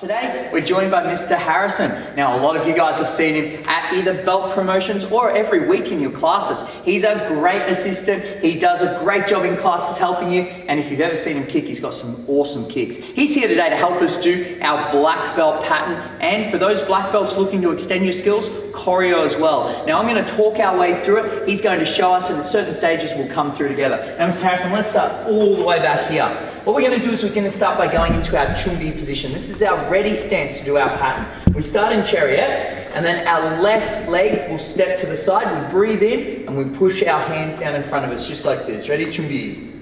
Today, we're joined by Mr. Harrison. Now, a lot of you guys have seen him at either belt promotions or every week in your classes. He's a great assistant. He does a great job in classes helping you. And if you've ever seen him kick, he's got some awesome kicks. He's here today to help us do our black belt pattern. And for those black belts looking to extend your skills, choreo as well. Now, I'm going to talk our way through it. He's going to show us, and at certain stages, we'll come through together. Now, Mr. Harrison, let's start all the way back here. What we're going to do is we're going to start by going into our chumbi position. This is our ready stance to do our pattern. We start in chariot, and then our left leg will step to the side. We breathe in, and we push our hands down in front of us, just like this. Ready? Chumbi.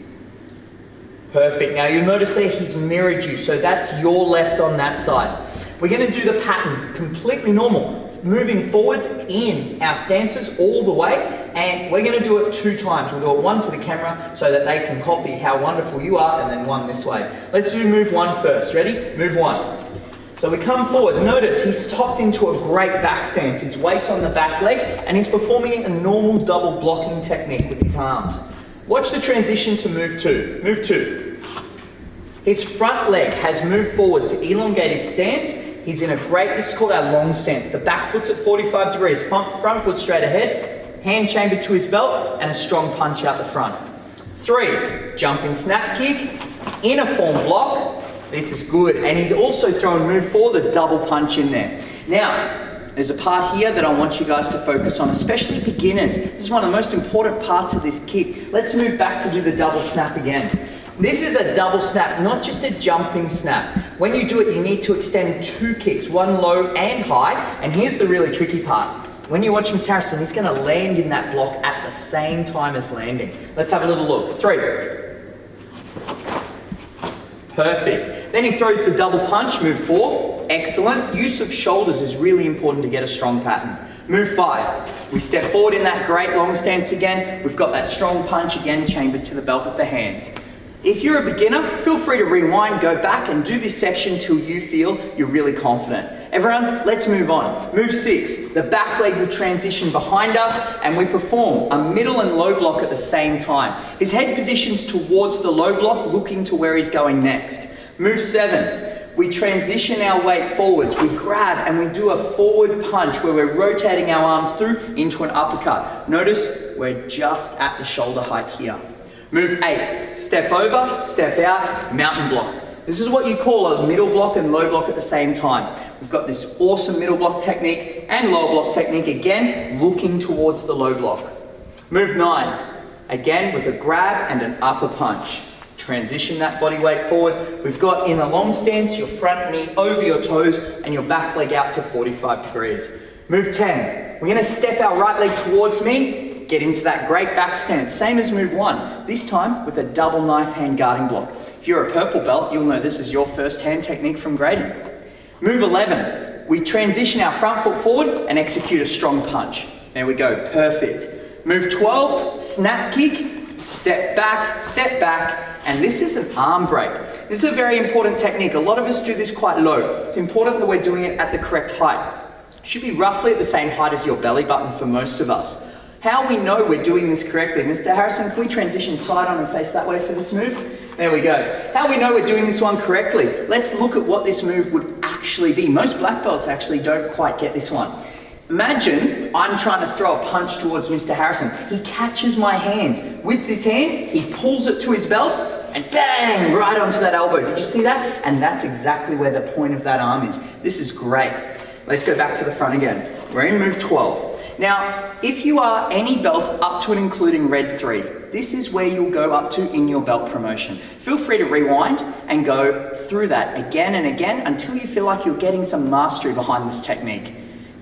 Perfect. Now, you'll notice there he's mirrored you, so that's your left on that side. We're going to do the pattern completely normal, moving forwards in our stances all the way, and we're going to do it 2 times. We'll do it one to the camera so that they can copy how wonderful you are, and then one this way. Let's do move 1 first. Ready? Move 1. So we come forward. Notice he's topped into a great back stance. His weight's on the back leg, and he's performing a normal double blocking technique with his arms. Watch the transition to move 2. Move 2. His front leg has moved forward to elongate his stance. He's in a great, this is called our long stance. The back foot's at 45 degrees, front foot straight ahead, hand chamber to his belt, and a strong punch out the front. 3, jumping snap kick, inner form block. This is good. And he's also throwing move 4, the double punch in there. Now, there's a part here that I want you guys to focus on, especially beginners. This is one of the most important parts of this kick. Let's move back to do the double snap again. This is a double snap, not just a jumping snap. When you do it, you need to extend 2 kicks, one low and high. And here's the really tricky part. When you watch Mr. Harrison, he's going to land in that block at the same time as landing. Let's have a little look. 3. Perfect. Then he throws the double punch, move 4. Excellent. Use of shoulders is really important to get a strong pattern. Move 5. We step forward in that great long stance again. We've got that strong punch again, chambered to the belt with the hand. If you're a beginner, feel free to rewind, go back and do this section till you feel you're really confident. Everyone, let's move on. Move 6. The back leg will transition behind us and we perform a middle and low block at the same time. His head positions towards the low block, looking to where he's going next. Move 7. We transition our weight forwards. We grab and we do a forward punch where we're rotating our arms through into an uppercut. Notice we're just at the shoulder height here. Move 8, step over, step out, mountain block. This is what you call a middle block and low block at the same time. We've got this awesome middle block technique and low block technique again, looking towards the low block. Move 9, again with a grab and an upper punch. Transition that body weight forward. We've got in a long stance, your front knee over your toes and your back leg out to 45 degrees. Move 10, we're gonna step our right leg towards me, get into that great back stance, same as move 1, this time with a double knife hand guarding block. If you're a purple belt, you'll know this is your first hand technique from grading. Move 11, we transition our front foot forward and execute a strong punch. There we go, perfect. Move 12, snap kick, step back, and this is an arm break. This is a very important technique. A lot of us do this quite low. It's important that we're doing it at the correct height. It should be roughly at the same height as your belly button for most of us. How we know we're doing this correctly, Mr. Harrison, can we transition side on and face that way for this move? There we go. How we know we're doing this one correctly, let's look at what this move would actually be. Most black belts actually don't quite get this one. Imagine I'm trying to throw a punch towards Mr. Harrison. He catches my hand. With this hand, he pulls it to his belt and bang, right onto that elbow. Did you see that? And that's exactly where the point of that arm is. This is great. Let's go back to the front again. We're in move 12. Now, if you are any belt up to and including red 3, this is where you'll go up to in your belt promotion. Feel free to rewind and go through that again and again until you feel like you're getting some mastery behind this technique.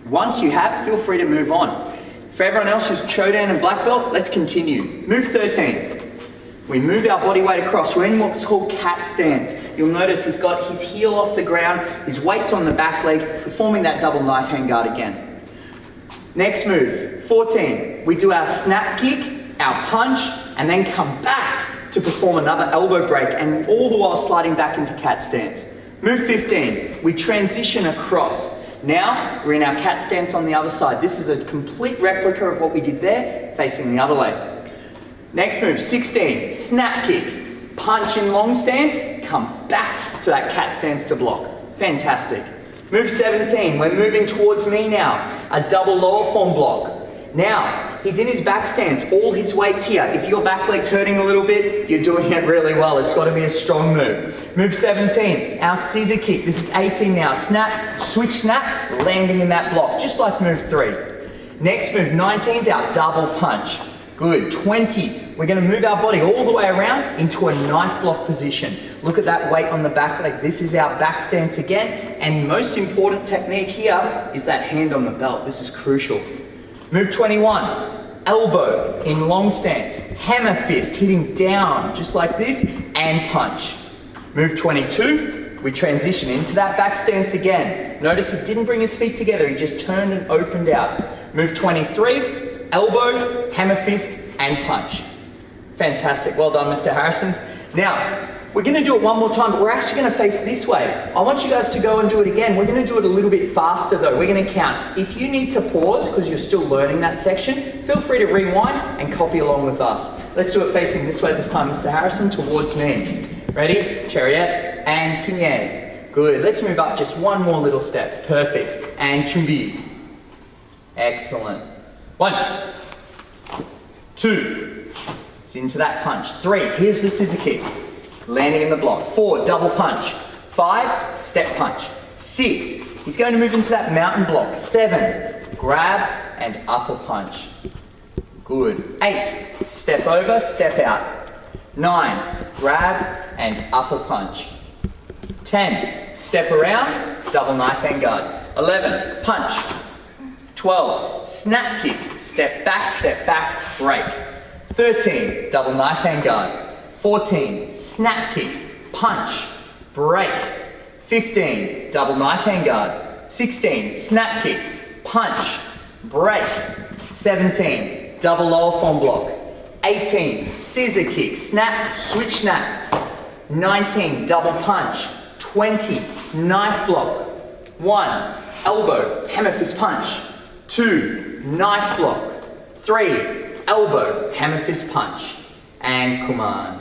Once you have, feel free to move on. For everyone else who's Chodan and black belt, let's continue. Move 13. We move our body weight across. We're in what's called cat stance. You'll notice he's got his heel off the ground, his weight's on the back leg, performing that double knife hand guard again. Next move, 14. We do our snap kick, our punch, and then come back to perform another elbow break, and all the while sliding back into cat stance. Move 15. We transition across. Now, we're in our cat stance on the other side. This is a complete replica of what we did there, facing the other leg. Next move, 16. Snap kick. Punch in long stance, come back to that cat stance to block. Fantastic. Move 17, we're moving towards me now. A double lower form block. Now, he's in his back stance, all his weight's here. If your back leg's hurting a little bit, you're doing it really well. It's got to be a strong move. Move 17, our scissor kick. This is 18 now. Snap, switch snap, landing in that block, just like move 3. Next move, 19 is our double punch. Good. 20, we're going to move our body all the way around into a knife block position. Look at that weight on the back leg. This is our back stance again. And most important technique here is that hand on the belt. This is crucial. Move 21, elbow in long stance, hammer fist hitting down just like this and punch. Move 22, we transition into that back stance again. Notice he didn't bring his feet together, he just turned and opened out. Move 23, elbow, hammer fist and punch. Fantastic, well done Mr. Harrison. Now, we're going to do it one more time, but we're actually going to face this way. I want you guys to go and do it again. We're going to do it a little bit faster though. We're going to count. If you need to pause because you're still learning that section, feel free to rewind and copy along with us. Let's do it facing this way this time, Mr. Harrison, towards me. Ready? Chariot and Pinier. Good. Let's move up just one more little step. Perfect. And Chumbi. Excellent. 1, 2. It's into that punch. 3. Here's the scissor kick. Landing in the block. 4, double punch. 5, step punch. 6, he's going to move into that mountain block. 7, grab and upper punch. Good. 8, step over, step out. 9, grab and upper punch. 10, step around, double knife hand guard. 11, punch. 12, snap kick, step back, break. 13, double knife hand guard. 14, snap kick, punch, break. 15, double knife hand guard. 16, snap kick, punch, break. 17, double lower form block. 18, scissor kick, snap, switch snap. 19, double punch. 20, knife block. 1, elbow, hammer fist punch. 2, knife block. 3, elbow, hammer fist punch. And come on.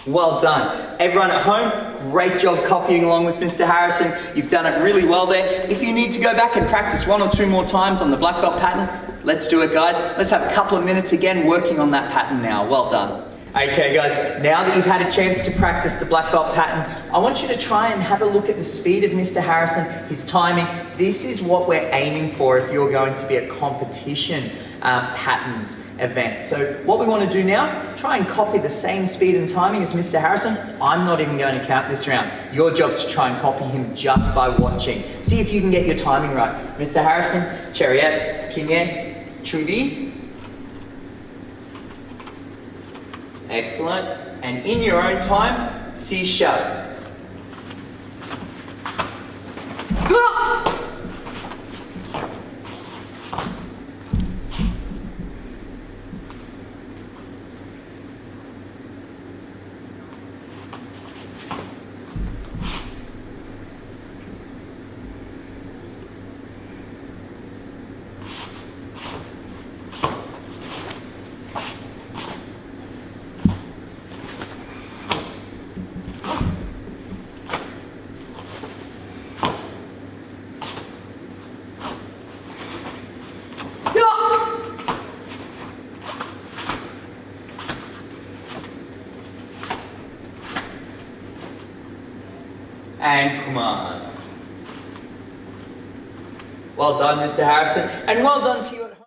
Well done. Everyone at home, great job copying along with Mr. Harrison. You've done it really well there. If you need to go back and practice 1 or 2 more times on the black belt pattern, let's do it, guys. Let's have a couple of minutes again working on that pattern now. Well done. Okay guys, now that you've had a chance to practice the black belt pattern, I want you to try and have a look at the speed of Mr. Harrison, his timing. This is what we're aiming for if you're going to be a competition patterns event. So what we want to do now, try and copy the same speed and timing as Mr. Harrison. I'm not even going to count this round. Your job is to try and copy him just by watching. See if you can get your timing right. Mr. Harrison, Chariot, Kinye, Chumbi. Excellent. And in your own time, C-sharp. And come on. Well done, Mr. Harrison, and well done to you.